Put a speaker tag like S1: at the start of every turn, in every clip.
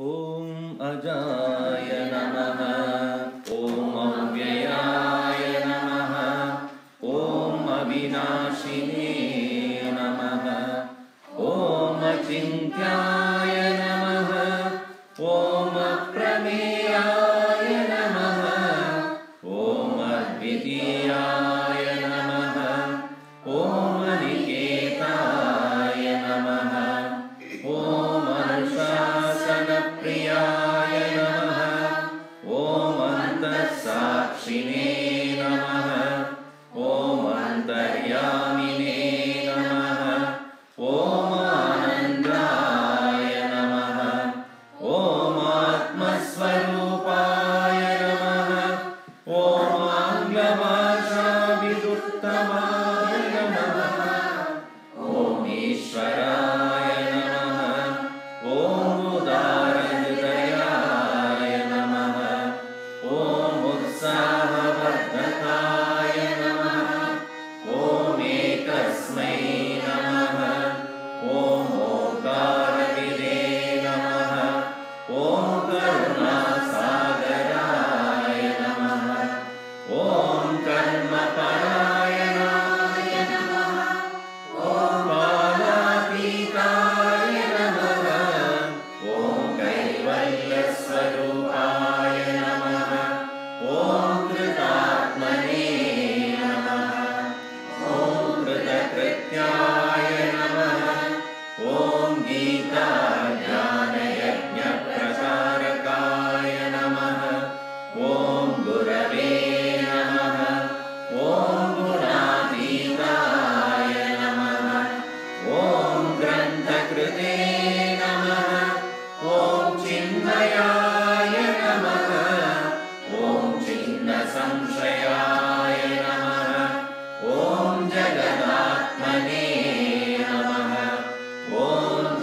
S1: ॐ अजाय नमः। ॐ अव्ययाय नमः। ॐ अविनाशिने नमः। ॐ अचिन्त्याय नमः। ॐ अप्रमेयाय नमः। ॐ अद्वितीयाय नमः। ॐ अनिकेताय नमः। ॐ अनुशासनप्रियाय नमः। ॐ अन्तःसाक्षिणे नमः। ॐ अन्तर्यामिने नमः। ॐ आनन्दाय नमः। ॐ आत्मस्वरूपाय नमः। ॐ आङ्ग्लभाषाविदुत्तमाय नमः। ॐ ईश्वराय नमः। ॐ उदारहृदयाय नमः। ॐ उत्साहवर्धकाय नमः। ॐ एकस्मै नमः। ॐ ओंकारविदे नमः। ॐ करुणासागराय नमः। ॐ कर्मपरायणाय नमः। ॐ कालातीताय नमः। ॐ कैवल्यस्वरूपाय नमः। ॐ कृतात्मने नमः। ॐ कृतकृत्याय नमः। ॐ गीताज्ञानयज्ञप्रचारकाय नमः। ॐ गुरवे नमः। ॐ गुणातीताय नमः। ॐ ग्रन्थकृते नमः। ॐ चिन्मयाय नमः। ॐ चिन्मसंशयाय नमः। ॐ जगदात्मने नमः। ॐ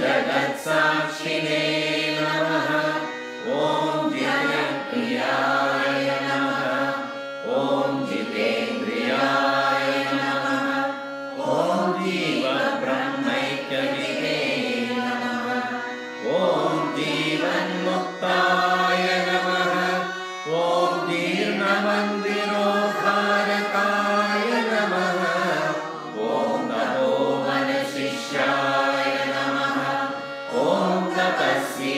S1: जगत्साक्षिणे नमः। ॐ जितेन्द्रियाय नमः। ॐ जितेन्द्रियाय नमः। ॐ जीवब्रह्मैक्यविदे नमः। ॐ जीवन्मुक्ताय नमः। ॐ जीर्णमन्दिरोद्धारकाय नमः। ॐ तपोवनशिष्याय नमः। ॐ तपस्वी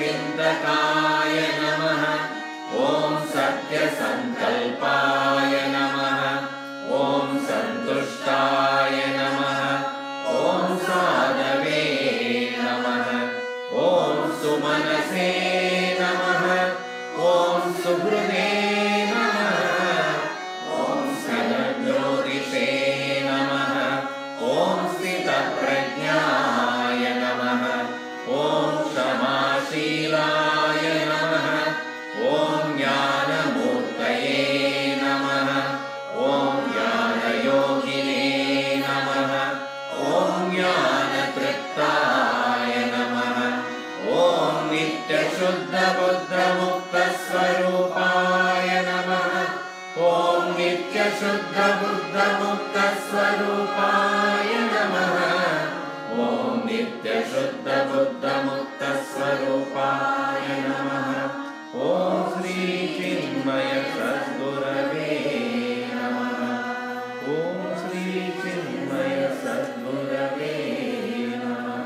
S1: चिन्तकाय नमः ॐ सत्यसङ्कल्पाय नमः ॐ सन्तुष्टाय नमः ॐ साधवे नमः ॐ सुमनसे नमः ॐ सुहृदे नमः ॐ स्थितज्योतिषे नमः ॐ स्थितप्रज्ञाय नमः ॐ क्षमाशीलाय नमः ॐ ज्ञानमूर्तये नमः ॐ ज्ञानयोगिने नमः ॐ ज्ञानतृप्ताय नमः ॐ नित्यशुद्धबुद्धमुक्तस्वरूपाय नमः ॐ नित्यशुद्धबुद्धमुक्तस्वरूपाय नमः ॐ नित्यशुद्धबुद्धमुक्तस्वरूपाय नमः ॐ श्री चिन्मय सद्गुरवे नमः ॐ श्री चिन्मय सद्गुरवे नमः.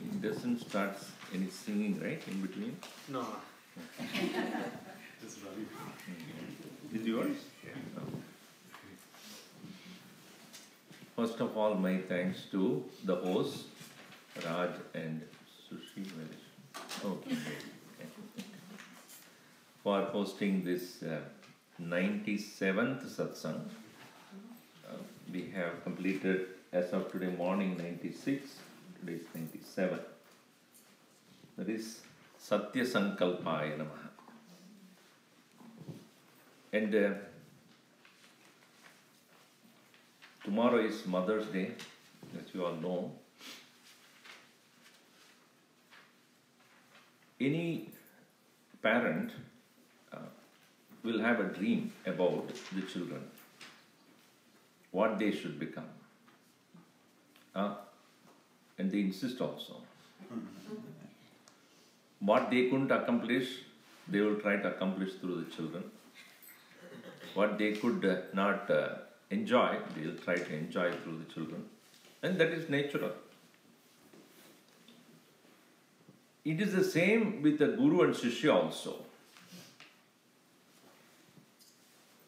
S1: It doesn't start any singing, right, in between?
S2: No. Just running.
S1: Is yours? No. First of all, my thanks to the hosts, Raj and Sushi, okay, for hosting this 97th satsang. We have completed, as of today morning, 96. Today is 97. That is Satya-samkalpaaya Namah. And tomorrow is Mother's Day, as you all know. Any parent will have a dream about the children, what they should become. And they insist also. What they couldn't accomplish, they will try to accomplish through the children. What they could not enjoy, they will try to enjoy through the children. And that is natural. It is the same with the Guru and Shishya also.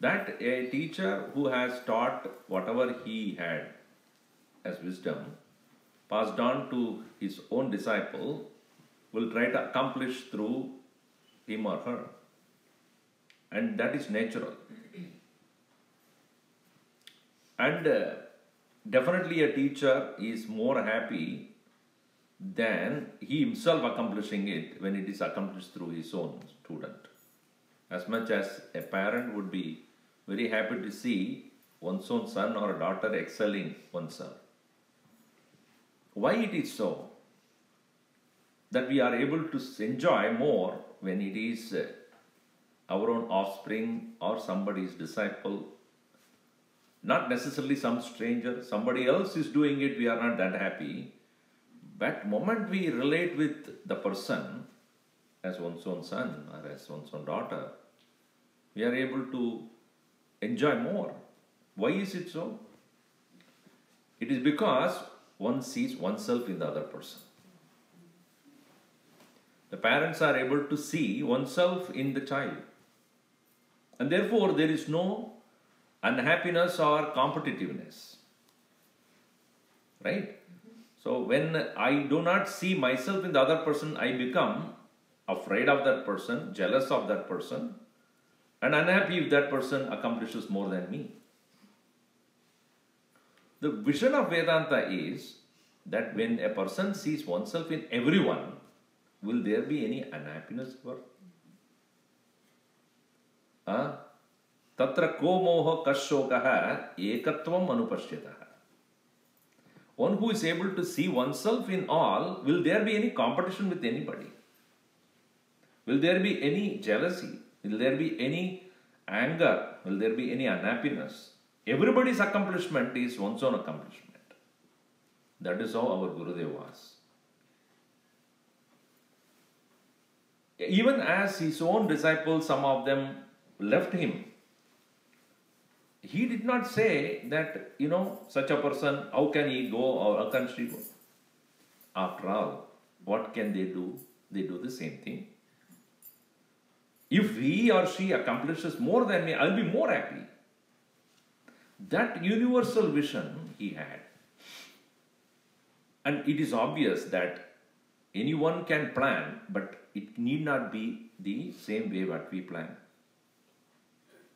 S1: That a teacher who has taught whatever he had as wisdom, passed on to his own disciple, will try to accomplish through him or her. And that is natural. And definitely a teacher is more happy than he himself accomplishing it when it is accomplished through his own student. As much as a parent would be very happy to see one's own son or daughter excelling oneself. Why it is so? That we are able to enjoy more when it is our own offspring or somebody's disciple. Not necessarily some stranger, somebody else is doing it, we are not that happy. But moment we relate with the person as one's own son or as one's own daughter, we are able to enjoy more. Why is it so? It is because one sees oneself in the other person. The parents are able to see oneself in the child. And therefore there is no unhappiness or competitiveness. Right? So when I do not see myself in the other person, I become afraid of that person, jealous of that person, and unhappy if that person accomplishes more than me. The vision of Vedanta is that when a person sees oneself in everyone, will there be any unhappiness ever? Tatra ko moha kashokaha ekatvam anupashyataha. One who is able to see oneself in all, will there be any competition with anybody? Will there be any jealousy? Will there be any anger? Will there be any unhappiness? Everybody's accomplishment is one's own accomplishment. That is how our Gurudev was. Even as his own disciples, some of them left him, he did not say that, such a person, how can he go or how can she go? After all, what can they do? They do the same thing. If he or she accomplishes more than me, I'll be more happy. That universal vision he had. And it is obvious that anyone can plan, but it need not be the same way what we plan.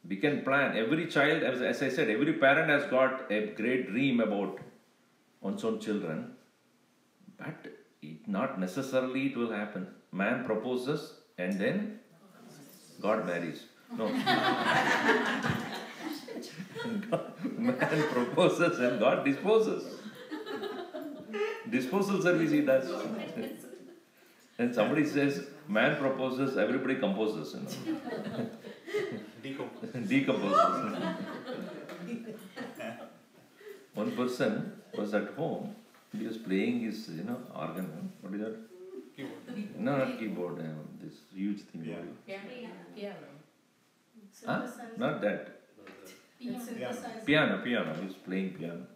S1: We can plan. Every child, as I said, every parent has got a great dream about one's own children, but it not necessarily it will happen. Man proposes and then God marries. No. Man proposes and God disposes. Disposal service he does. And somebody says, man proposes, everybody composes. Decomposes. One person was at home, he was playing his, organ. What is that? Keyboard. No, not keyboard. This huge thing.
S2: Piano.
S1: Huh? Not that. Piano. He was playing piano.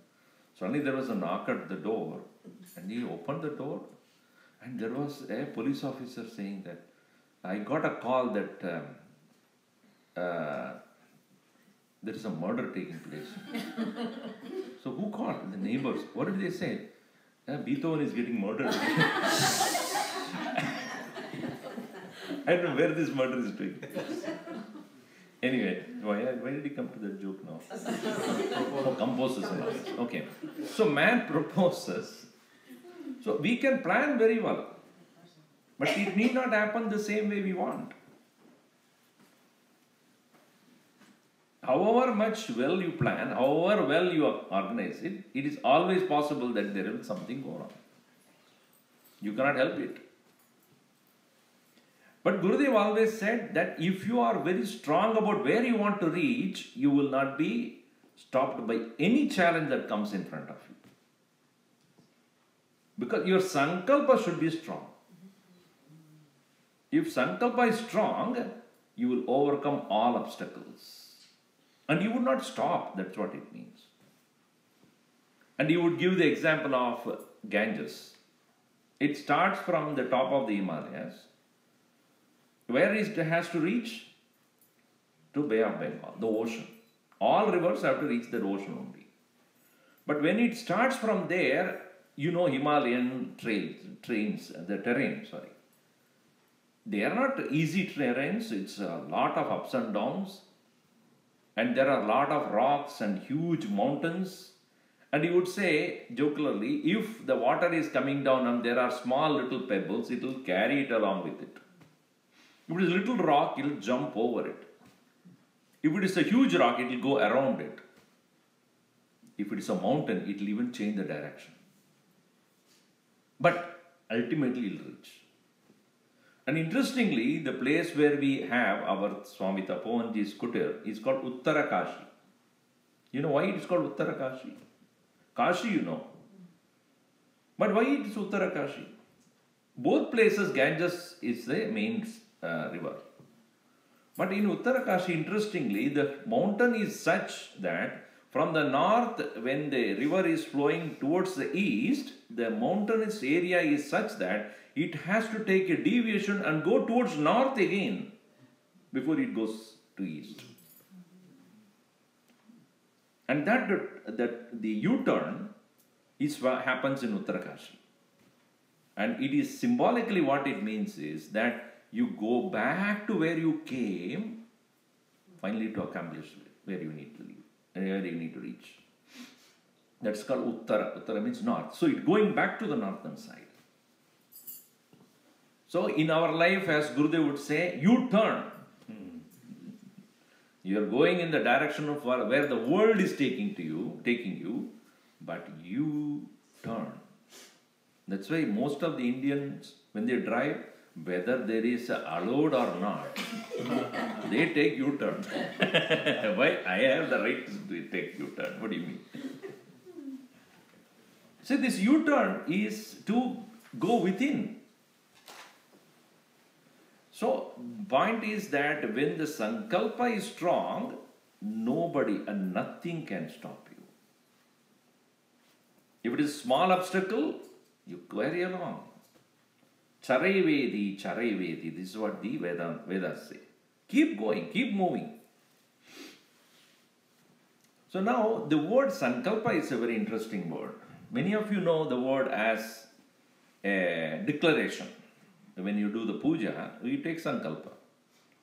S1: Suddenly there was a knock at the door, and he opened the door, and there was a police officer saying that, I got a call that there is a murder taking place. So who called? The neighbors. What did they say? Beethoven is getting murdered. I don't know where this murder is taking place. Anyway, why did he come to that joke now? Oh, composes. Okay. So man proposes. So we can plan very well. But it need not happen the same way we want. However much well you plan, however well you organize it, it is always possible that there will something go wrong. You cannot help it. But Gurudev always said that if you are very strong about where you want to reach, you will not be stopped by any challenge that comes in front of you. Because your sankalpa should be strong. If sankalpa is strong, you will overcome all obstacles. And you would not stop, that's what it means. And you would give the example of Ganges. It starts from the top of the Himalayas. Where it has to reach? To Bay of Bengal, the ocean. All rivers have to reach the ocean only. But when it starts from there, Himalayan terrains. They are not easy terrains, it's a lot of ups and downs. And there are a lot of rocks and huge mountains. And you would say, jocularly, if the water is coming down and there are small little pebbles, it will carry it along with it. If it is a little rock, it will jump over it. If it is a huge rock, it will go around it. If it is a mountain, it will even change the direction. But ultimately, it will reach. And interestingly, the place where we have our Swami Tapovanji's kutir is called Uttarakashi. You know why it is called Uttarakashi? Kashi, you know. But why it is Uttarakashi? Both places, Ganges is the main river. But in Uttarakashi, interestingly, the mountain is such that from the north, when the river is flowing towards the east, the mountainous area is such that it has to take a deviation and go towards north again before it goes to east. And that the U-turn is what happens in Uttarakashi. And it is symbolically what it means is that you go back to where you came, finally to accomplish where you need to live, where you need to reach. That's called Uttara. Uttara means north. So it's going back to the northern side. So in our life, as Gurudev would say, you turn. You are going in the direction of where the world is taking you, but you turn. That's why most of the Indians, when they drive, whether there is a allowed or not, they take U-turn. Why? I have the right to take U-turn. What do you mean? So this U-turn is to go within. So point is that when the sankalpa is strong, nobody and nothing can stop you. If it is small obstacle, you carry along. Charai Vedi, this is what the Vedas say. Keep going, keep moving. So now the word sankalpa is a very interesting word. Many of you know the word as a declaration. When you do the puja, you take sankalpa.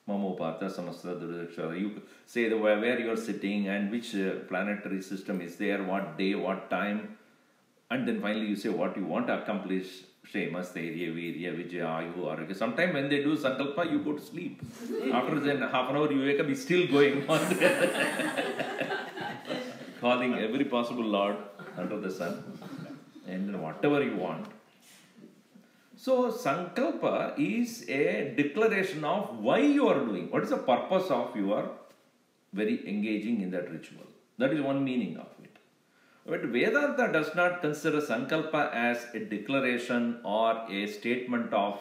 S1: Mamopata, Samastra, Durudakshara. You say where you are sitting and which planetary system is there, what day, what time. And then finally you say what you want to accomplish. Shema, Steirya, Virya, Vijaya, Ayuhu, Aragya. Sometimes when they do sankalpa, you go to sleep. After then half an hour you wake up, it's still going on. Calling every possible Lord under the sun. And whatever you want. So, sankalpa is a declaration of why you are doing. What is the purpose of your very engaging in that ritual? That is one meaning of it. But Vedanta does not consider sankalpa as a declaration or a statement of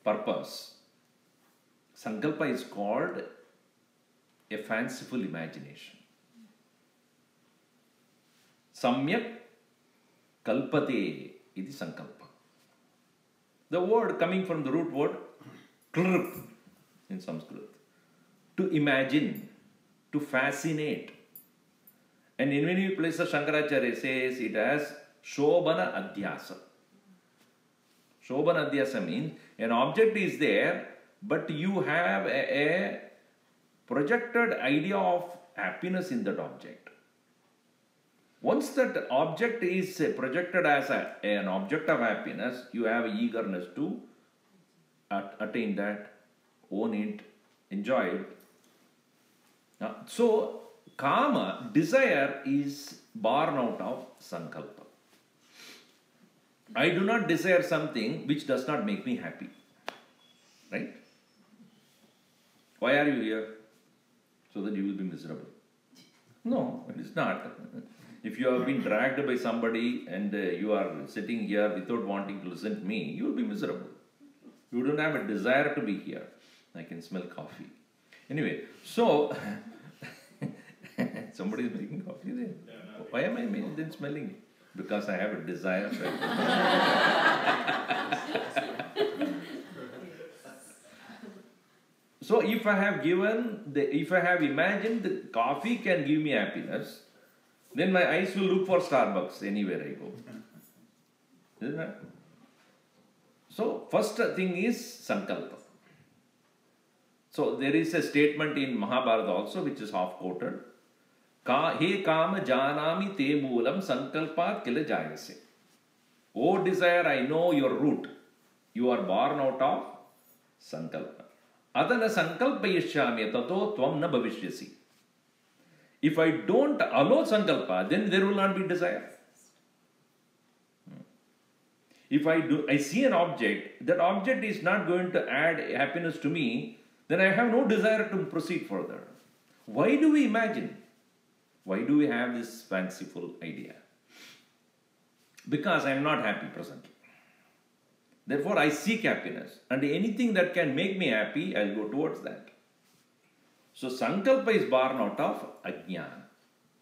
S1: purpose. Sankalpa is called a fanciful imagination. Samyak kalpate iti sankalpa. The word coming from the root word klrup in Sanskrit. To imagine, to fascinate. And in many places Shankaracharya says it as Shobhana Adhyasa. Shobhana Adhyasa means an object is there, but you have a projected idea of happiness in that object. Once that object is projected as an object of happiness, you have eagerness to attain that, own it, enjoy it. So, kama, desire, is born out of sankalpa. I do not desire something which does not make me happy. Right? Why are you here? So that you will be miserable. No, it is not. If you have been dragged by somebody and you are sitting here without wanting to listen to me, you will be miserable. You don't have a desire to be here. I can smell coffee. Anyway, so somebody is making coffee there. Why am I then smelling it? Because I have a desire. So if I have imagined that coffee can give me happiness, then my eyes will look for Starbucks anywhere I go. Isn't it? So, first thing is sankalpa. So, there is a statement in Mahabharata also which is half quoted. He kama janami te moolam sankalpat kila jayase. O desire, I know your root. You are born out of sankalpa. Adana sankalpayashyami tato tvam na bhavishyasi. If I don't allow sankalpa, then there will not be desire. If I see an object, that object is not going to add happiness to me, then I have no desire to proceed further. Why do we imagine? Why do we have this fanciful idea? Because I am not happy presently. Therefore, I seek happiness. And anything that can make me happy, I will go towards that. So, sankalpa is born out of ajnana.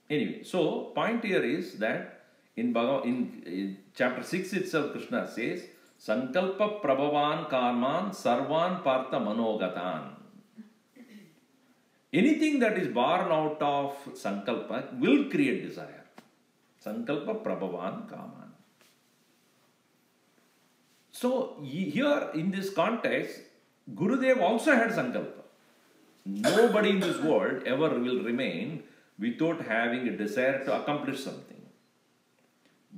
S1: Anyway, so point here is that in chapter 6 itself, Krishna says, sankalpa prabhavan karman sarvan partha manogatan. Anything that is born out of sankalpa will create desire. Sankalpa prabhavan karman. So, here in this context, Gurudev also had sankalpa. Nobody in this world ever will remain without having a desire to accomplish something.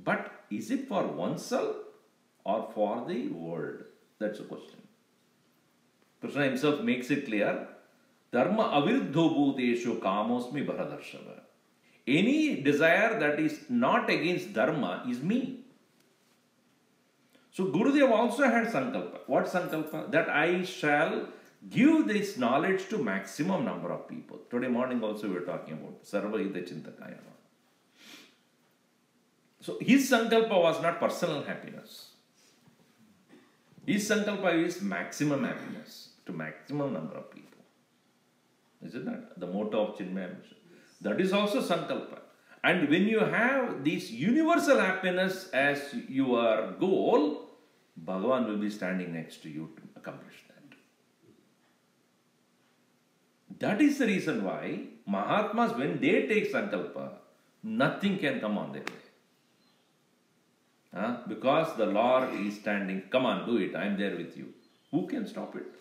S1: But is it for oneself or for the world? That's the question. Krishna himself makes it clear. Dharma aviruddho bhuteshu kamosmi bharadarshava. Any desire that is not against dharma is me. So Gurudev also had sankalpa. What sankalpa? That I shall give this knowledge to maximum number of people. Today morning also we were talking about Sarva Hita Chintakaya. So his sankalpa was not personal happiness. His sankalpa is maximum happiness to maximum number of people. Is it not? The motto of Chinmaya Mission. That is also sankalpa. And when you have this universal happiness as your goal, Bhagavan will be standing next to you to accomplish that. That is the reason why Mahatmas, when they take sankalpa, nothing can come on their way. Because the Lord is standing, come on, do it, I am there with you. Who can stop it?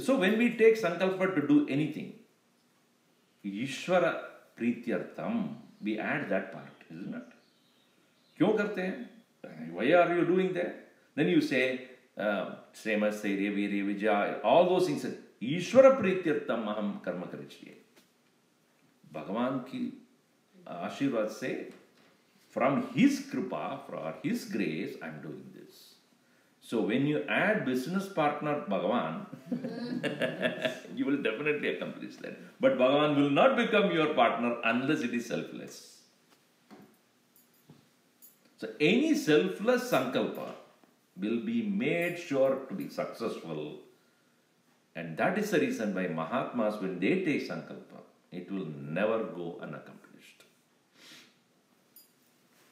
S1: So when we take sankalpa to do anything, Ishvara Prityartham, we add that part, isn't it? Kyun karte hain? Why are you doing that? Then you say, Srema Sairya Virya Vijaya, all those things. Ishvara Prityartham Aham Karma Karichye. Bhagavan ki Ashirvad say, from his kripa, for his grace, I am doing this. So when you add business partner Bhagavan, you will definitely accomplish that. But Bhagavan will not become your partner unless it is selfless. So any selfless sankalpa will be made sure to be successful. And that is the reason why Mahatmas, when they take sankalpa, it will never go unaccomplished.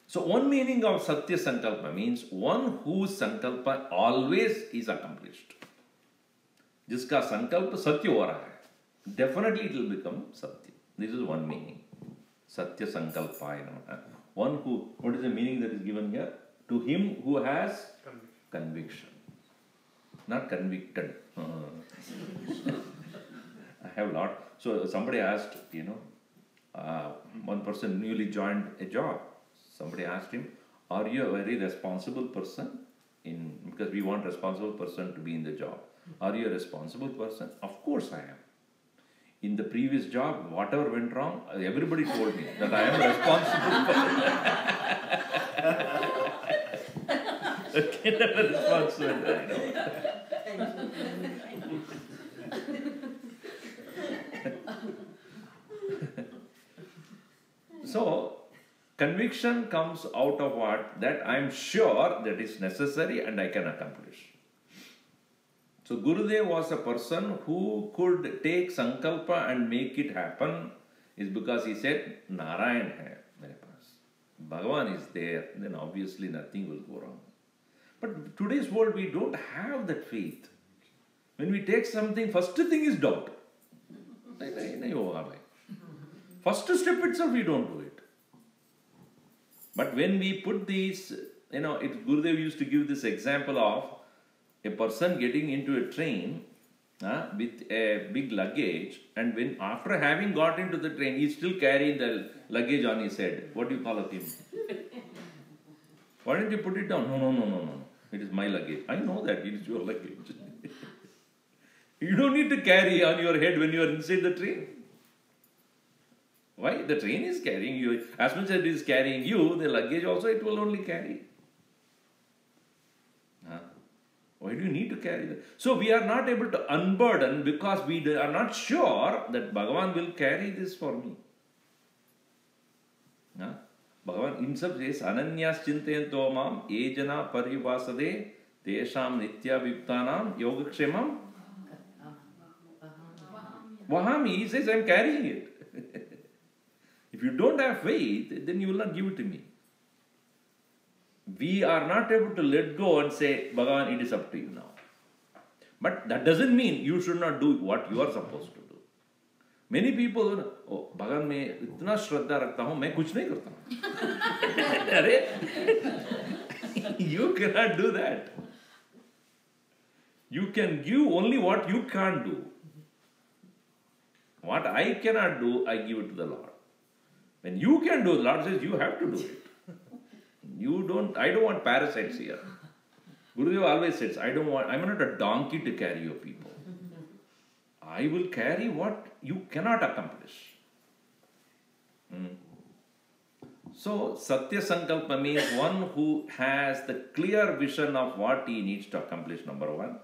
S1: So one meaning of Satya-samkalpa means one whose sankalpa always is accomplished. Jiska sankalpa Satya ho raha hai, definitely it will become Satya. This is one meaning. Satya-samkalpaaya. One who, what is the meaning that is given here? To him who has conviction. Not convicted. I have a lot. So somebody asked, one person newly joined a job. Somebody asked him, are you a very responsible person? Because we want responsible person to be in the job. Are you a responsible person? Of course I am. In the previous job, whatever went wrong, everybody told me that I am a responsible person. Okay, never responsible, I know. So, conviction comes out of what? That I am sure that is necessary and I can accomplish. So Gurudev was a person who could take sankalpa and make it happen, is because he said, Narayan hai mere paas. Bhagavan is there, then obviously nothing will go wrong. But today's world, we don't have that faith. When we take something, first thing is doubt. First step itself, we don't do it. But when we put these, Gurudev used to give this example of a person getting into a train with a big luggage, and when after having got into the train, he's still carrying the luggage on his head. What do you call him? Why don't you put it down? No. It is my luggage. I know that it is your luggage. You don't need to carry on your head when you are inside the train. Why? The train is carrying you. As much as it is carrying you, the luggage also it will only carry. Why do you need to carry that? So we are not able to unburden because we are not sure that Bhagavan will carry this for me. Bhagavan himself says, Ananyas chintayanto mam ejana parivasade tesham nitya viptanam yogakshemam vahami. He says, I am carrying it. If you don't have faith, then you will not give it to me. We are not able to let go and say, Bhagavan, it is up to you now. But that doesn't mean you should not do what you are supposed to do. Many people, oh, Bhagavan, मैं इतना श्रद्धा रखता हूँ, मैं कुछ नहीं करता हूँ. You cannot do that. You can give only what you can't do. What I cannot do, I give it to the Lord. When you can do, the Lord says, you have to do it. I don't want parasites here. Gurudev always says, I'm not a donkey to carry your people. I will carry what you cannot accomplish. So, Satya-samkalpa means one who has the clear vision of what he needs to accomplish, number one.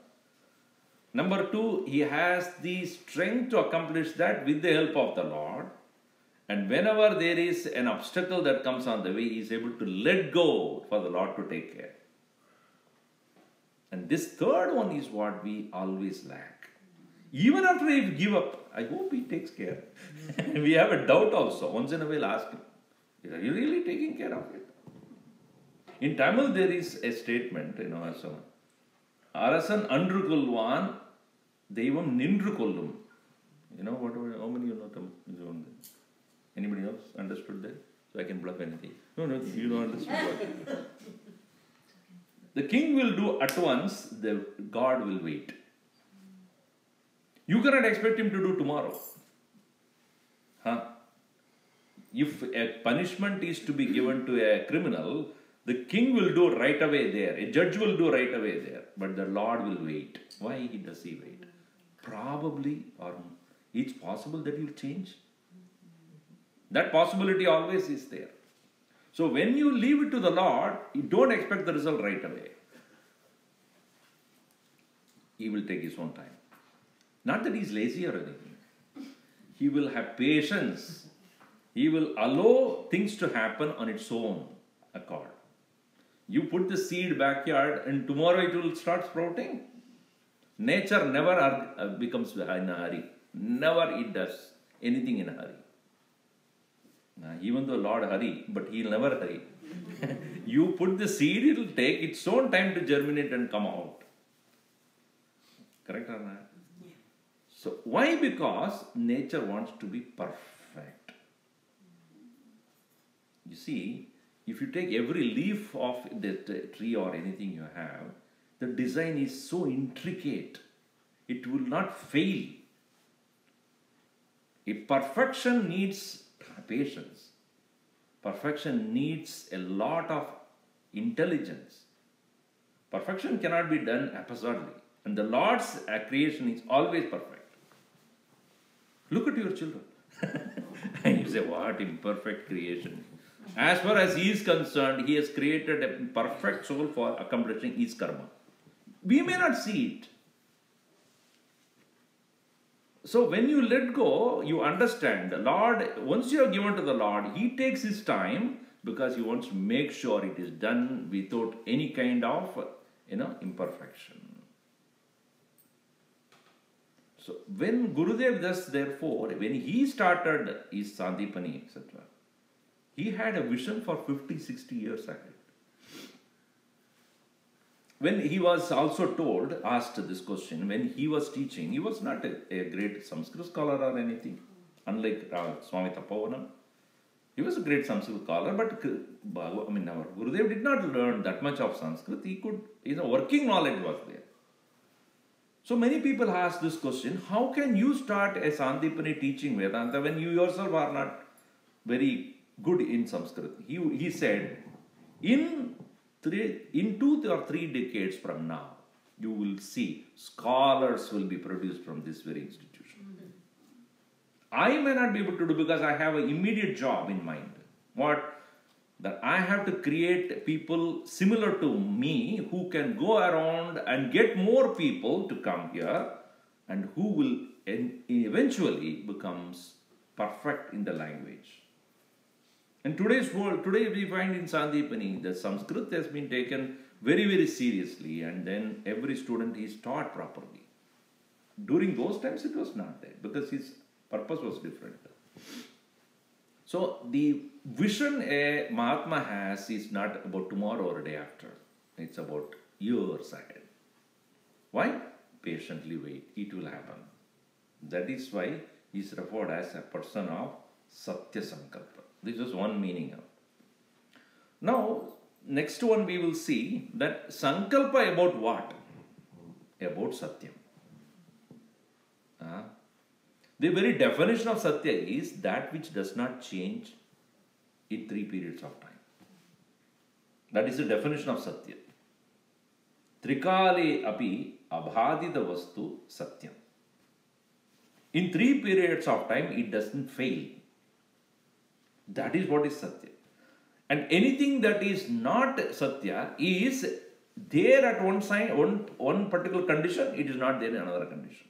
S1: Number two, he has the strength to accomplish that with the help of the Lord. And whenever there is an obstacle that comes on the way, he is able to let go for the Lord to take care. And this third one is what we always lack. Even after I give up, I hope he takes care. We have a doubt also. Once in a while ask him, are you really taking care of it? In Tamil there is a statement, so, Arasan andru kolvan, Devam nindru kollum. How many you know Tamil? Anybody else understood that? So I can bluff anything. No, you don't understand what. The king will do at once, the God will wait. You cannot expect him to do tomorrow. If a punishment is to be given to a criminal, the king will do right away there. A judge will do right away there. But the Lord will wait. Why does he wait? Probably, or it's possible that he will change. That possibility always is there. So when you leave it to the Lord, you don't expect the result right away. He will take his own time. Not that he is lazy or anything. He will have patience. He will allow things to happen on its own accord. You put the seed backyard and tomorrow it will start sprouting. Nature never becomes in a hurry. Never it does anything in a hurry. Even though Lord hurry, but He will never hurry. You put the seed, it will take its own time to germinate and come out. Correct or not? Yeah. So why? Because nature wants to be perfect. You see, if you take every leaf of that tree or anything you have, the design is so intricate, it will not fail. If perfection needs patience, perfection needs a lot of intelligence. Perfection cannot be done haphazardly. And the Lord's creation is always perfect. Look at your children. And you say, what imperfect creation. As far as He is concerned, He has created a perfect soul for accomplishing His karma. We may not see it. So when you let go, you understand the Lord, once you are given to the Lord, He takes His time because He wants to make sure it is done without any kind of, imperfection. So when Gurudev thus, therefore, when he started his Sandipani, etc., he had a vision for 50, 60 years ahead. When he was also asked this question, when he was teaching, he was not a great Sanskrit scholar or anything, unlike Swami Tapovanam. He was a great Sanskrit scholar, but our Gurudev did not learn that much of Sanskrit. He could, working knowledge was there. So many people ask this question, how can you start a Sandipani teaching Vedanta when you yourself are not very good in Sanskrit? He said, in 2 or 3 decades from now, you will see scholars will be produced from this very institution. I may not be able to do because I have an immediate job in mind. What? That I have to create people similar to me who can go around and get more people to come here and who will eventually becomes perfect in the language. In today's world, today we find in Sandipani that Sanskrit has been taken very, very seriously and then every student is taught properly. During those times it was not there because his purpose was different. So the vision a Mahatma has is not about tomorrow or day after. It's about years ahead. Why? Patiently wait. It will happen. That is why he is referred as a person of Satya-samkalpa. This is one meaning of. Now, next one we will see that Sankalpa about what? About Satyam. The very definition of Satya is that which does not change in 3 periods of time. That is the definition of Satya. Trikale api abhadita vastu Satyam. In 3 periods of time, it doesn't fail. That is what is Satya. And anything that is not Satya is there at one side, one particular condition, it is not there in another condition.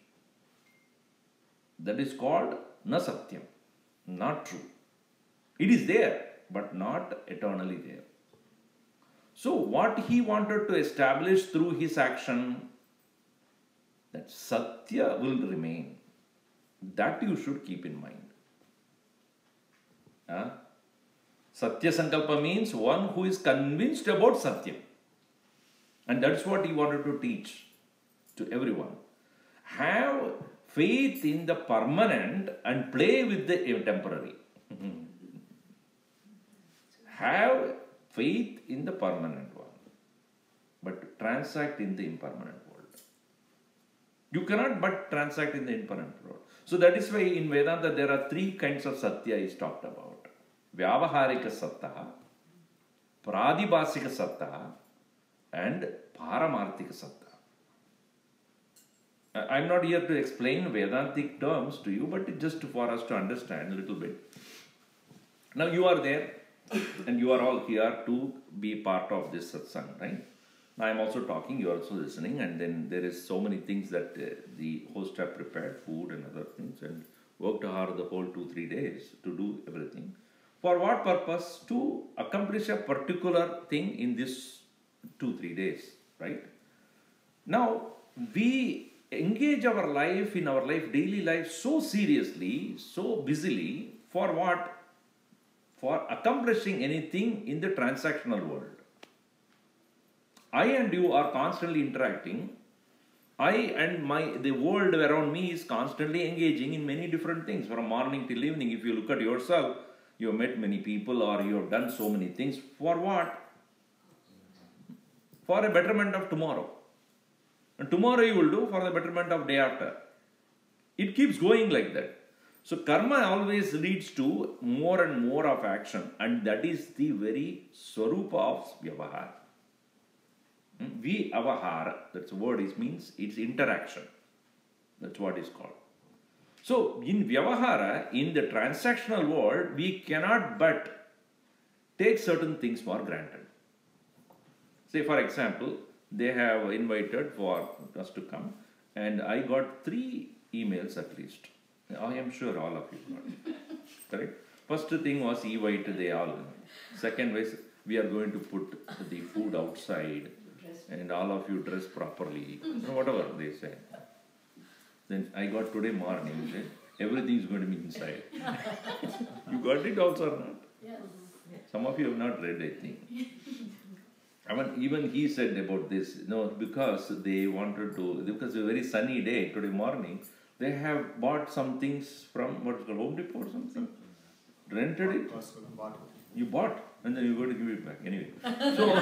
S1: That is called na Satyam, not true. It is there, but not eternally there. So what he wanted to establish through his action that Satya will remain. That you should keep in mind. Satya-samkalpa means one who is convinced about Satyam. And that's what he wanted to teach to everyone. Have faith in the permanent and play with the temporary. Have faith in the permanent one, but transact in the impermanent world. You cannot but transact in the impermanent world. So that is why in Vedanta there are three kinds of Satya is talked about. Vyavaharika Sattva, Pradibhasika Sattva, and Paramarthika Sattva. I am not here to explain Vedantic terms to you, but just for us to understand a little bit. Now you are there and you are all here to be part of this satsang, right? Now I am also talking, you are also listening, and then there is so many things that the host have prepared, food and other things, and worked hard the whole 2-3 days to do everything. For what purpose? To accomplish a particular thing in this 2-3 days, right? Now, we engage our life, in our life, daily life, so seriously, so busily, for what? For accomplishing anything in the transactional world. I and you are constantly interacting. I and the world around me is constantly engaging in many different things, from morning till evening. If you look at yourself, you have met many people or you have done so many things. For what? For a betterment of tomorrow. And tomorrow you will do for the betterment of day after. It keeps going like that. So karma always leads to more and more of action, and that is the very swarupa of vyavahara. Vyavahara, that's the word, means it's interaction. That's what it's called. So in vyavahara, in the transactional world, we cannot but take certain things for granted. Say for example, they have invited for us to come, and I got 3 emails at least. I am sure all of you got it. Correct? First thing was invite they all. Second was we are going to put the food outside and all of you dress properly. Whatever they say. Then I got today morning, everything is going to be inside. You got it also or not?
S2: Yes.
S1: Some of you have not read, I think. I mean, even he said about this, because they wanted to, because it's a very sunny day today morning, they have bought some things from, what is called, Home Depot or something? Rented it? You bought, and then you're going to give it back. Anyway. So,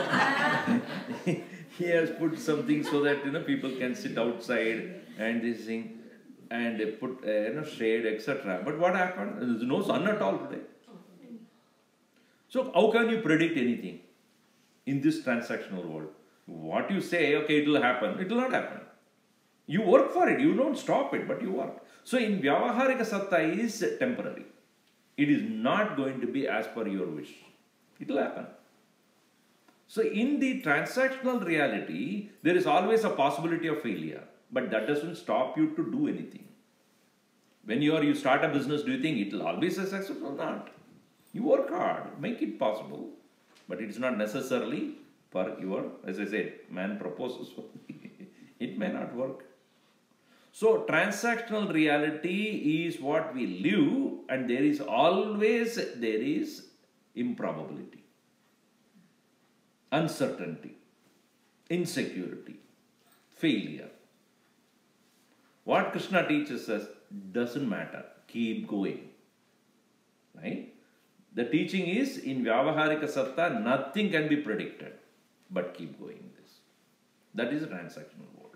S1: he has put something so that, people can sit outside and this thing, and they put, shade, etc. But what happened? There's no sun at all today. So, how can you predict anything in this transactional world? What you say, okay, it will happen. It will not happen. You work for it. You don't stop it, but you work. So, in Vyavaharika Sattva is temporary. It is not going to be as per your wish. It will happen. So, in the transactional reality, there is always a possibility of failure. But that doesn't stop you to do anything. When you start a business, do you think it will always be successful or not? You work hard, make it possible. But it's not necessarily for your, as I said, man proposes. It may not work. So, transactional reality is what we live, and there is improbability, uncertainty, insecurity, failure. What Krishna teaches us doesn't matter. Keep going. Right? The teaching is, in Vyavaharika Sattva, nothing can be predicted, but keep going this. That is a transactional world.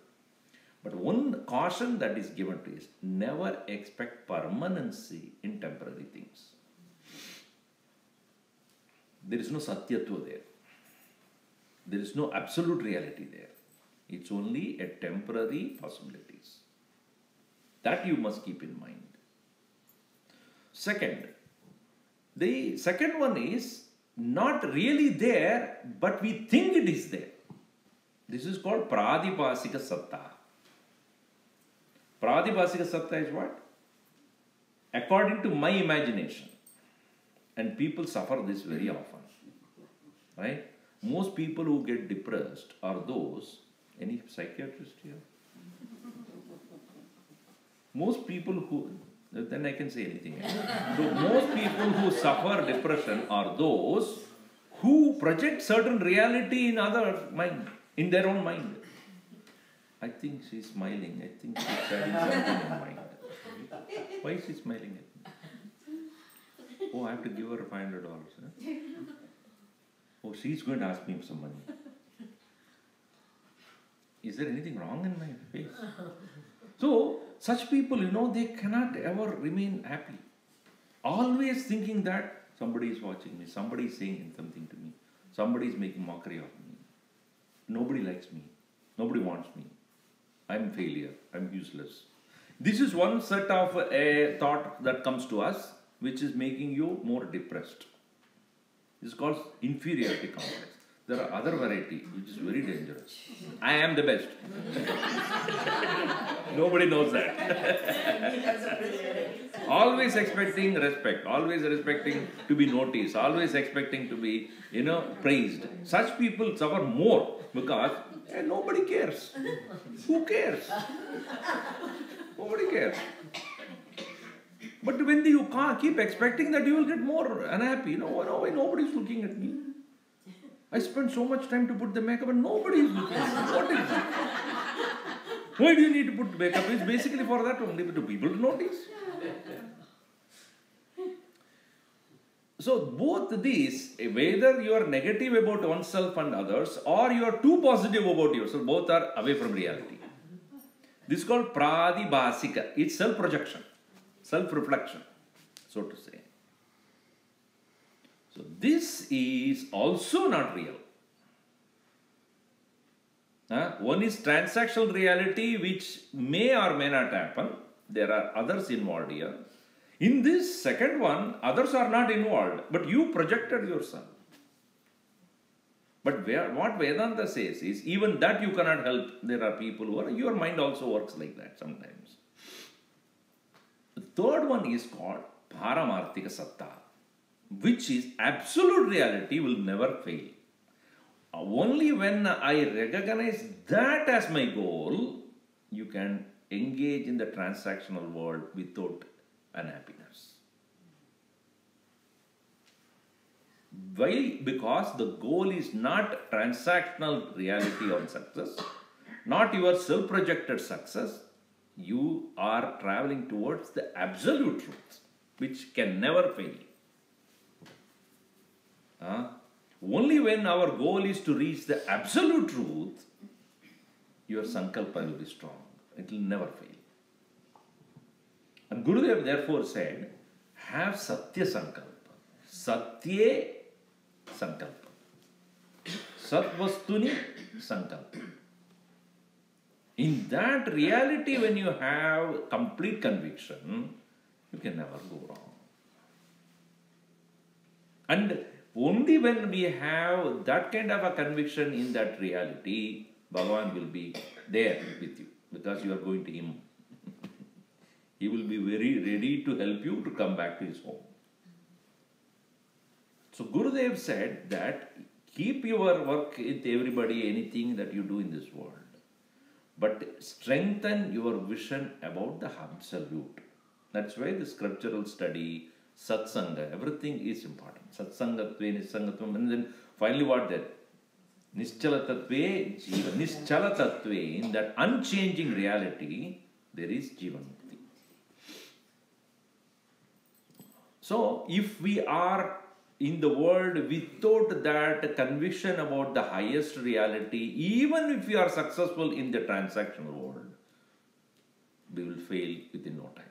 S1: But one caution that is given to is, never expect permanency in temporary things. There is no Satyatva there. There is no absolute reality there. It's only a temporary possibilities. That you must keep in mind. Second, the second one is not really there, but we think it is there. This is called Pradibhasika Sattva. Pradibhasika Sattva is what? According to my imagination. And people suffer this very often. Right? Most people who get depressed are those, any psychiatrist here? Most people who, then I can say anything. So most people who suffer depression are those who project certain reality in other mind, in their own mind. I think she's smiling. I think she's carrying something in mind. Why is she smiling at me? Oh, I have to give her $500. Huh? Oh, she's going to ask me for some money. Is there anything wrong in my face? So, such people, they cannot ever remain happy. Always thinking that somebody is watching me, somebody is saying something to me, somebody is making mockery of me. Nobody likes me, nobody wants me. I'm failure, I'm useless. This is one set of a thought that comes to us, which is making you more depressed. This is called inferiority complex. There are other variety, which is very dangerous. I am the best. Nobody knows that. Always expecting respect, always expecting to be noticed, always expecting to be, praised. Such people suffer more because nobody cares. Who cares? Nobody cares. But when you keep expecting that, you will get more unhappy. Why nobody is looking at me? I spent so much time to put the makeup and nobody is looking at me. What is it? Why do you need to put makeup? It's basically for that only, to people to notice. So both these, whether you are negative about oneself and others or you are too positive about yourself, both are away from reality. This is called pradibhasika. It's self-projection, self-reflection, so to say. So this is also not real. One is transactional reality, which may or may not happen. There are others involved here. In this second one, others are not involved, but you projected yourself. But what Vedanta says is, even that you cannot help. There are people who are, your mind also works like that sometimes. The third one is called Paramarthika Satta, which is absolute reality, will never fail. Only when I recognize that as my goal, you can engage in the transactional world without unhappiness. Why? Because the goal is not transactional reality or success, not your self-projected success. You are traveling towards the absolute truth, which can never fail. Only when our goal is to reach the absolute truth, your sankalpa will be strong. It will never fail. And Gurudev therefore said, have Satya-samkalpa. Satya-samkalpa. Satvastuni sankalpa. In that reality, when you have complete conviction, you can never go wrong. And only when we have that kind of a conviction in that reality, Bhagavan will be there with you, because you are going to him. He will be very ready to help you to come back to his home. So Gurudev said that keep your work with everybody, anything that you do in this world, but strengthen your vision about the absolute. That's why the scriptural study, satsanga, everything is important. Satsangatve, nissangatvam, and then finally what there? Nischalatatve, jiva. Nischalatatve, in that unchanging reality, there is jivanmukti. So, if we are in the world without that conviction about the highest reality, even if we are successful in the transactional world, we will fail within no time.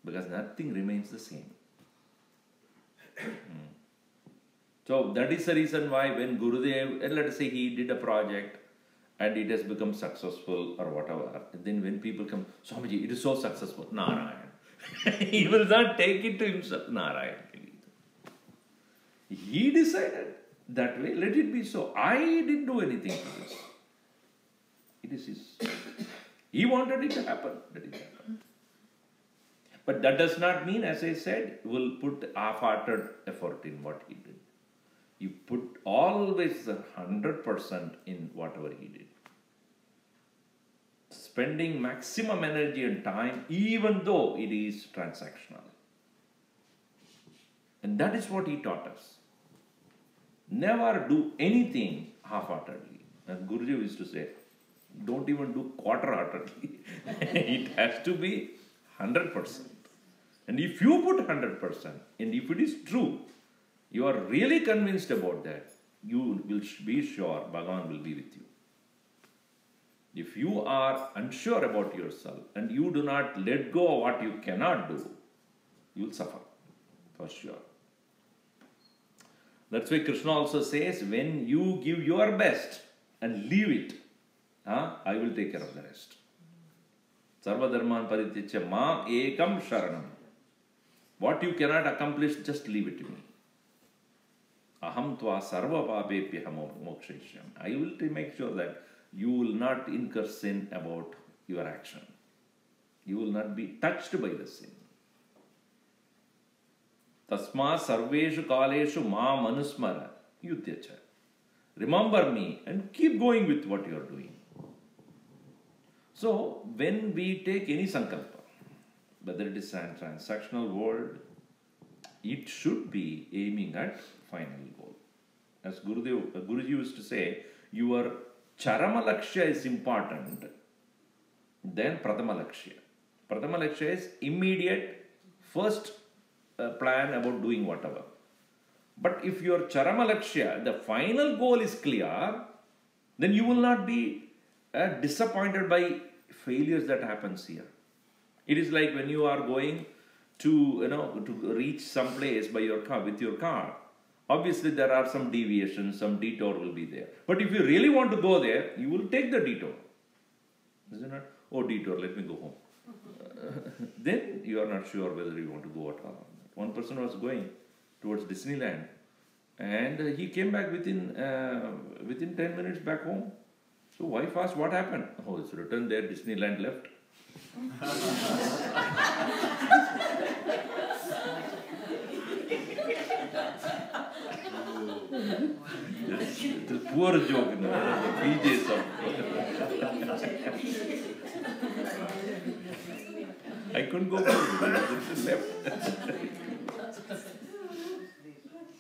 S1: Because nothing remains the same. So that is the reason why when Gurudev, let us say he did a project and it has become successful or whatever, then when people come, Swamiji, it is so successful, Narayan. He will not take it to himself, Narayan. He decided that way, let it be so. I didn't do anything to this. It is his. He wanted it to happen, let it happen. But that does not mean, as I said, you will put half-hearted effort in what he did. You put always 100% in whatever he did. spending maximum energy and time even though it is transactional. And that is what he taught us. Never do anything half-heartedly. And Guruji used to say, don't even do quarter-heartedly. It has to be 100%. And if you put 100%, and if it is true, you are really convinced about that, you will be sure Bhagavan will be with you. If you are unsure about yourself and you do not let go of what you cannot do, you will suffer, for sure. That's why Krishna also says, when you give your best and leave it, I will take care of the rest. Sarva dharman parityaja mam ekam sharanam. What you cannot accomplish, just leave it to me. Aham tva sarva papepyah mokshayishyam. I will make sure that you will not incur sin about your action. You will not be touched by the sin. Tasma sarveshu kaleshu ma manusmara yudhyacha. Remember me and keep going with what you are doing. So, when we take any sankalpa, whether it is a transactional world, it should be aiming at final goal. As Guruji used to say, your charama lakshya is important than pratama lakshya. Pratama lakshya is immediate, first plan about doing whatever. But if your charama lakshya, the final goal is clear, then you will not be disappointed by failures that happens here. It is like when you are going to reach some place by your car, with your car. Obviously, there are some deviations, some detour will be there. But if you really want to go there, you will take the detour. Is it not? Oh, detour, let me go home. Then you are not sure whether you want to go at all. One person was going towards Disneyland and he came back within 10 minutes back home. So wife asked, what happened? Oh, it's written there, Disneyland left. It's a poor joke, the PJs of I couldn't go back, it's left.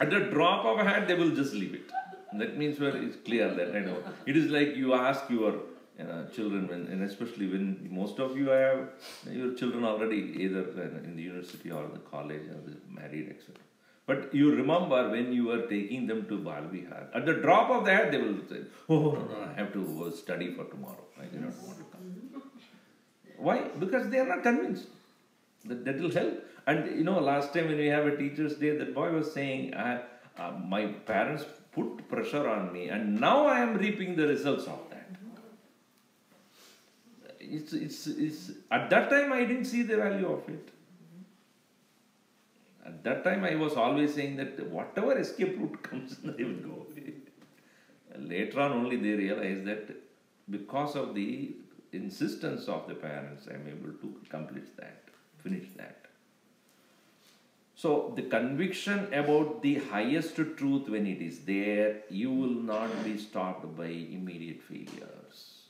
S1: At the drop of a hat, they will just leave it. That means where it's clear that it is like you ask your children, and especially when most of you have your children already either in the university or the college or married, etc. But you remember when you were taking them to Bal Vihar, at the drop of the hat, they will say, oh, no, I have to study for tomorrow. I do not want to come. Why? Because they are not convinced that will help. And last time when we have a Teacher's Day, that boy was saying, my parents put pressure on me and now I am reaping the results of that. It's at that time I didn't see the value of it. At that time I was always saying that whatever escape route comes, they will go away. Later on only they realized that because of the insistence of the parents, I am able to accomplish that, finish that. So the conviction about the highest truth, when it is there, you will not be stopped by immediate failures.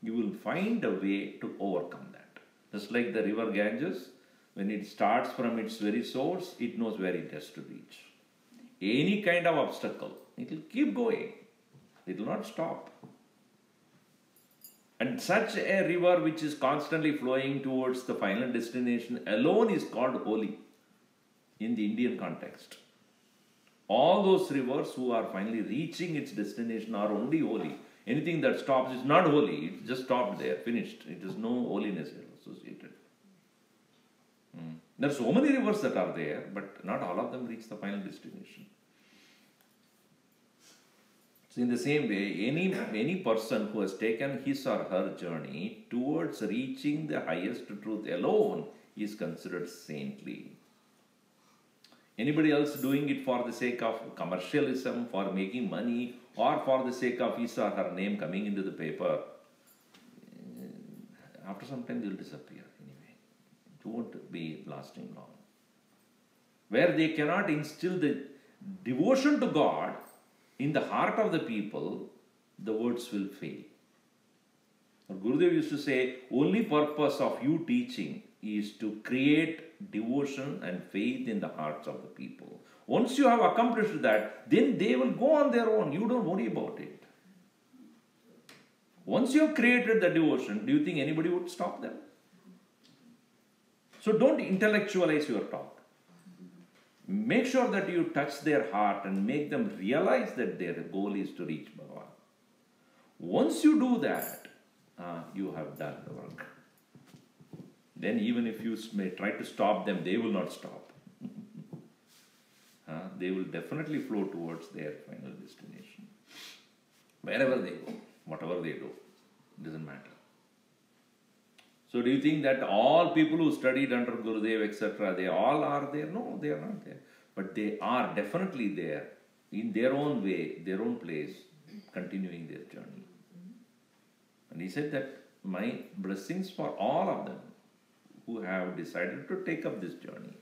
S1: You will find a way to overcome that. Just like the river Ganges, when it starts from its very source, it knows where it has to reach. Any kind of obstacle, it will keep going. It will not stop. And such a river which is constantly flowing towards the final destination alone is called holy in the Indian context. All those rivers who are finally reaching its destination are only holy. Anything that stops is not holy. It's just stopped there, finished. It is no holiness associated. There are so many rivers that are there, but not all of them reach the final destination. So in the same way, any person who has taken his or her journey towards reaching the highest truth alone is considered saintly. Anybody else doing it for the sake of commercialism, for making money, or for the sake of his or her name coming into the paper, after some time they will disappear anyway. It won't be lasting long. Where they cannot instill the devotion to God in the heart of the people, the words will fail. Gurudev used to say, only purpose of you teaching is to create devotion and faith in the hearts of the people. Once you have accomplished that, then they will go on their own. You don't worry about it. Once you have created the devotion, do you think anybody would stop them? So don't intellectualize your talk. Make sure that you touch their heart and make them realize that their goal is to reach Bhagavan. Once you do that, you have done the work. Then even if you may try to stop them, they will not stop. They will definitely flow towards their final destination. Wherever they go, whatever they do, it doesn't matter. So do you think that all people who studied under Gurudev, etc., they all are there? No, they are not there. But they are definitely there, in their own way, their own place, continuing their journey. And he said that my blessings for all of them who have decided to take up this journey,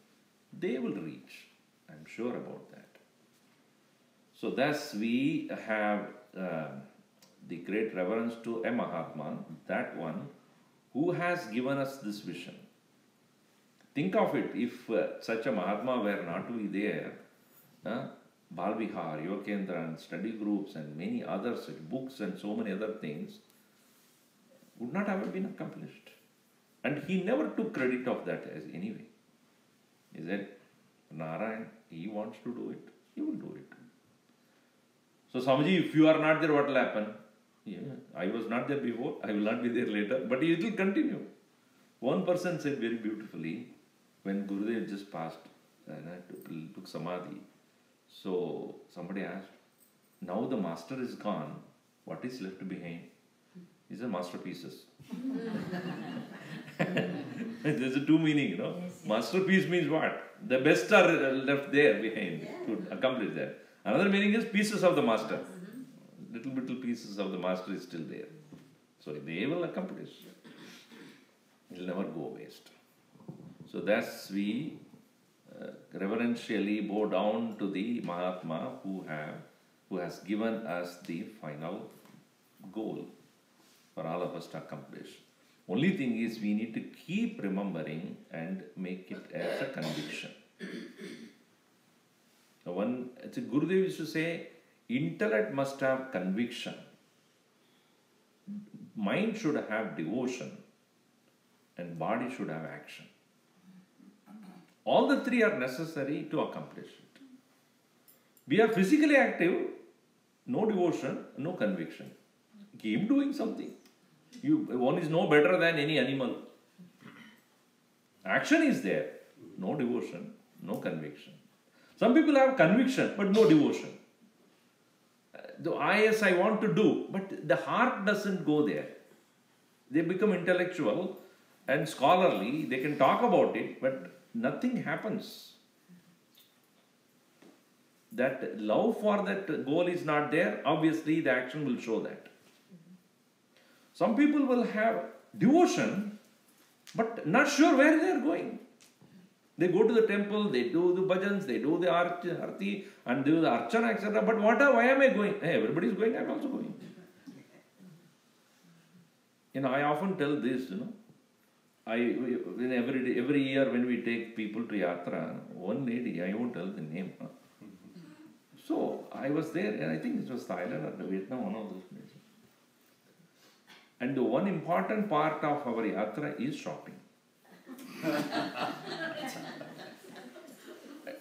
S1: they will reach. I'm sure about that. So thus we have the great reverence to a Mahatma, that one who has given us this vision. Think of it, if such a Mahatma were not to be there, Balvihar, Yogakendra and study groups and many other such books and so many other things would not have been accomplished. And he never took credit of that as anyway. He said, Narayan, he wants to do it, he will do it. So Swamiji, if you are not there, what will happen? Yeah, I was not there before, I will not be there later, but it will continue. One person said very beautifully, when Gurudev just passed, took Samadhi, so somebody asked, now the master is gone, what is left behind? He said, masterpieces. There's a two meaning, you know. Yes. Masterpiece means what? The best are left there behind to accomplish that. Another meaning is pieces of the master. Little pieces of the master is still there. So they will accomplish. It will never go waste. So thus we reverentially bow down to the Mahatma who has given us the final goal for all of us to accomplish. Only thing is we need to keep remembering and make it as a conviction. So Gurudev used to say, intellect must have conviction, mind should have devotion, and body should have action. All the three are necessary to accomplish it. We are physically active, no devotion, no conviction. Keep doing something. One is no better than any animal. Action is there, no devotion, no conviction. Some people have conviction but no devotion. I want to do, but the heart doesn't go there. They become intellectual and scholarly, they can talk about it, but nothing happens. That love for that goal is not there, obviously the action will show that. Some people will have devotion, but not sure where they are going. They go to the temple, they do the bhajans, they do the arti, and do the archana, etc. But why am I going? Hey, everybody is going, I am also going. I often tell this, every year when we take people to yatra, one lady, I won't tell the name. So I was there, and I think it was Thailand or Vietnam, one of those places. And the one important part of our yatra is shopping.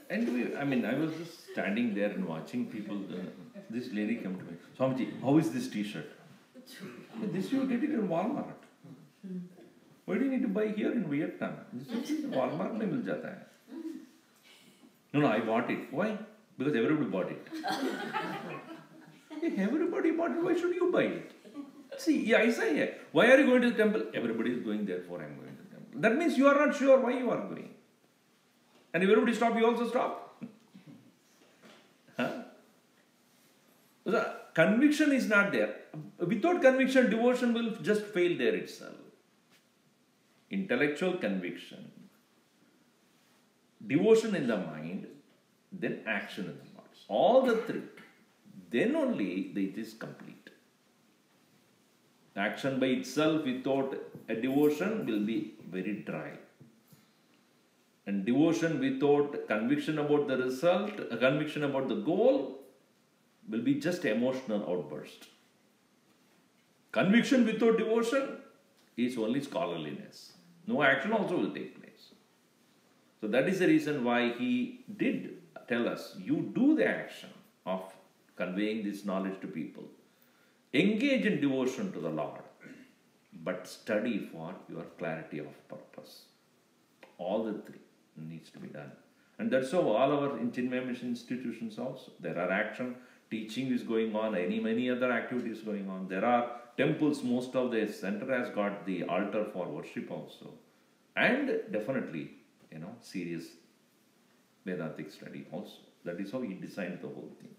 S1: And I was just standing there and watching people. This lady came to me, Swamiji, how is this t-shirt? This you get it in Walmart. Why do you need to buy here in Vietnam? This is Walmart mein mil jata hai. No, I bought it. Why? Because everybody bought it. Hey, everybody bought it, why should you buy it? See, I say, why are you going to the temple? Everybody is going, therefore I am going to the temple. That means you are not sure why you are going. And if everybody stop, you also stop. So, conviction is not there. Without conviction, devotion will just fail there itself. Intellectual conviction, devotion in the mind, then action in the heart. All the three. Then only it is complete. Action by itself without a devotion will be very dry. And devotion without conviction about the result, a conviction about the goal, will be just emotional outburst. Conviction without devotion is only scholarliness. No action also will take place. So that is the reason why he did tell us, you do the action of conveying this knowledge to people. Engage in devotion to the Lord, but study for your clarity of purpose. All the three needs to be done. And that's how all our Chinmaya Mission institutions also. There are action, teaching is going on, many other activities going on. There are temples, most of the center has got the altar for worship also. And definitely, serious Vedantic study also. That is how he designed the whole thing.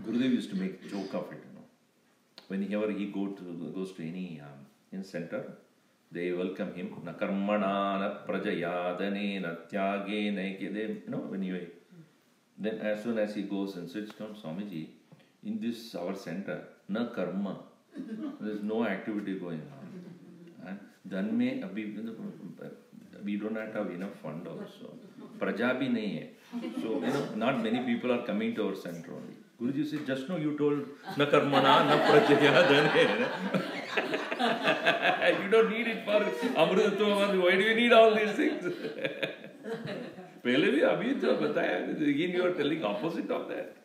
S1: Gurudev used to make joke of it, Whenever he goes to any in center, they welcome him. Na karmana na prajayadane na tyage na ikede. Then as soon as he goes and sits down, Swamiji, in this our center, na karma, there is no activity going on. And then we don't have enough fund also. Praja bhi nahi hai. So, not many people are coming to our center only. Guruji said, just now you told, na karmana, na prajaya, you don't need it for Amrutva. Why do you need all these things? Pehle bhi abhi to bataya. Again you are telling opposite of that.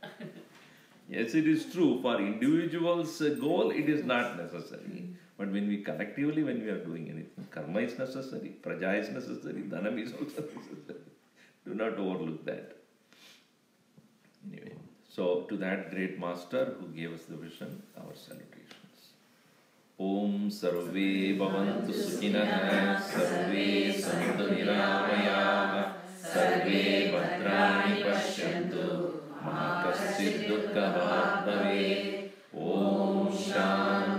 S1: Yes, it is true. For individuals' goal, it is not necessary. But when we collectively, when we are doing anything, karma is necessary, praja is necessary, dhanam is also necessary. Do not overlook that. Anyway, so to that great master who gave us the vision, our salutations. Om sarve bhavantu sukhinah, sarve santu niramayah, sarve bhadrani pashyantu, ma kaschid dukkha bhave. Om Shanti.